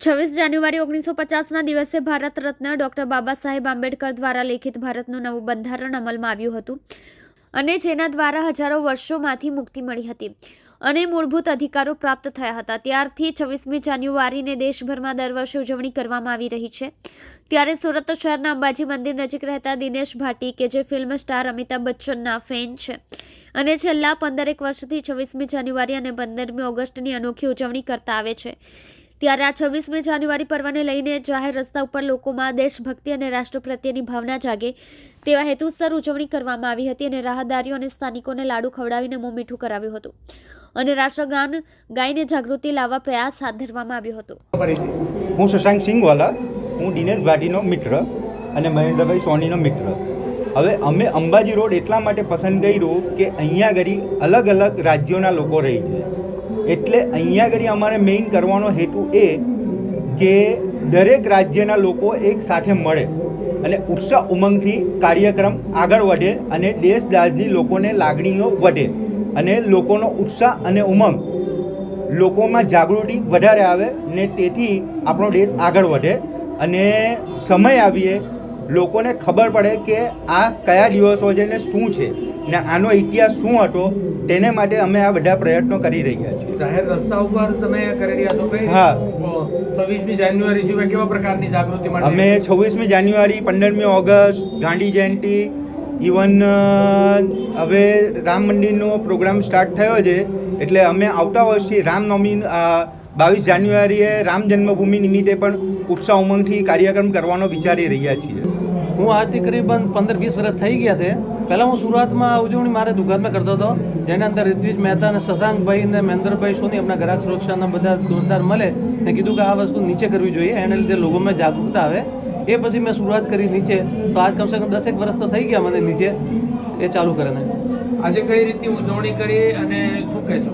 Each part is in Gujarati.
26 જાન્યુઆરી 1950ના દિવસે ભારત રત્ન ડોક્ટર બાબા સાહેબ આંબેડકર દ્વારા લેખિત ભારતનું નવું બંધારણ અમલમાં આવ્યું હતું અને જેના દ્વારા હજારો વર્ષોમાંથી મુક્તિ મળી હતી અને મૂળભૂત અધિકારો પ્રાપ્ત થયા હતા। ત્યારથી 26મી જાન્યુઆરીને દેશભરમાં દર વર્ષે ઉજવણી કરવામાં આવી રહી છે। ત્યારે સુરત શહેરના અંબાજી મંદિર નજીક રહેતા દિનેશ ભાટી કે જે ફિલ્મ સ્ટાર અમિતાભ બચ્ચનના ફેન છે અને છેલ્લા 15 વર્ષથી 26મી જાન્યુઆરી અને 15મી ઓગસ્ટની અનોખી ઉજવણી કરતા આવે છે। ત્યારે આ 26મી જાન્યુઆરી પર્વને લઈને જાહેર રસ્તા ઉપર લોકોમાં દેશભક્તિ અને રાષ્ટ્ર પ્રત્યેની ભાવના જાગે તેવા હેતુસર ઉજવણી કરવામાં આવી હતી અને રાહદારીઓ અને સ્થાનિકોને લાડુ ખવડાવીને મોં મીઠું કરાવ્યું હતું અને રાષ્ટ્રગાન ગાઈને જાગૃતિ લાવવા પ્રયાસ હાથ ધરવામાં આવ્યો હતો। હું શશાંક સિંઘવાલા, હું દિનેશ ભાટીનો મિત્ર અને મહેન્દ્રભાઈ સોનીનો મિત્ર। હવે અમે અંબાજી રોડ એટલા માટે પસંદ કર્યું કે અહીંયા આગળ અલગ અલગ રાજ્યોના લોકો રહે છે, એટલે અહીંયા આગળ અમારે મેઇન કરવાનો હેતુ એ કે દરેક રાજ્યના લોકો એક સાથે મળે અને ઉત્સાહ ઉમંગથી કાર્યક્રમ આગળ વધે અને દેશદાસની લોકોને લાગણીઓ વધે અને લોકોનો ઉત્સાહ અને ઉમંગ લોકોમાં જાગૃતિ વધારે આવે ને તેથી આપણો દેશ આગળ વધે અને સમય આવીએ લોકોને ખબર પડે કે આ કયા દિવસો છે ને શું છે ને આનો ઇતિહાસ શું હતો, તેને માટે અમે આ બધા પ્રયત્નો કરી રહ્યા છીએ। જાહેર રસ્તા ઉપર તમે કરી રહ્યા છો ભાઈ? હા, 26મી જાન્યુઆરી સિવાય કેવા પ્રકારની જાગૃતિ માટે અમે 26મી જાન્યુઆરી, 15મી ઓગસ્ટ, ગાંધી જયંતિ, ઇવન હવે રામ મંદિરનો પ્રોગ્રામ સ્ટાર્ટ થયો છે, એટલે અમે આવતા વર્ષથી રામનવમી 22 જાન્યુઆરીએ રામ જન્મભૂમિ નિમિત્તે પણ ઉત્સાહ ઉમંગથી કાર્યક્રમ કરવાનો વિચારી રહ્યા છીએ। હું આજથી કરીબન 15-20 વર્ષ થઈ ગયા છે। પહેલાં હું શરૂઆતમાં ઉજવણી મારે દુકાનમાં કરતો હતો, જેના અંદર રિત્વિજ મહેતા અને શશાંકભાઈ ને મહેન્દ્રભાઈ સોની એમના ગ્રાહક સુરક્ષાના બધા દોસ્તદાર મળે ને કીધું કે આ વસ્તુ નીચે કરવી જોઈએ, એને લીધે લોકોમાં જાગૃતતા આવે। એ પછી મેં શરૂઆત કરી નીચે, તો આજ કમસે કમ 10 વર્ષ તો થઈ ગયા મને નીચે એ ચાલુ કરીને। આજે કઈ રીતની ઉજવણી કરી અને શું કહેશો?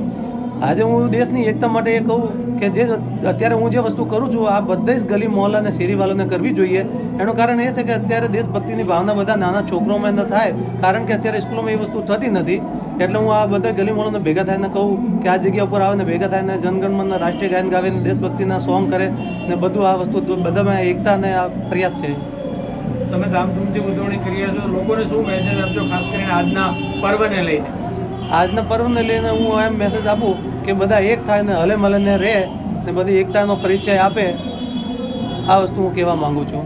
આજે હું દેશની એકતા માટે એ કહું કે જે અત્યારે હું જે વસ્તુ કરું છું આ બધા જ ગલી મોહલ્લા અને શેરીવાળાને કરવી જોઈએ। એનું કારણ એ છે કે અત્યારે દેશભક્તિની ભાવના બધા નાના છોકરાઓમાં ન થાય, કારણ કે અત્યારે સ્કૂલોમાં એ વસ્તુ થતી નથી। એટલે હું આ બધા ગલી મોહલ્લાને ભેગા થઈને કહું કે આ જગ્યા ઉપર આવે ને ભેગા થાય ને જનગણમનના રાષ્ટ્રીય ગાયન ગાવે ને દેશભક્તિના સોંગ કરે ને બધું આ વસ્તુ બધામાં એકતા અને આ પ્રયાસ છે। તમે ધામધૂમથી ઉજવણી કરી રહ્યા છો, લોકોને શું મેસેજ આપજો ખાસ કરીને આજના પર્વને લઈને? આજના પર્વને લઈને હું એમ મેસેજ આપું કે બધા એક થાય ને હલે મલે ને રહે ને બધી એકતાનો પરિચય આપે, આ વસ્તુ હું કહેવા માગું છું।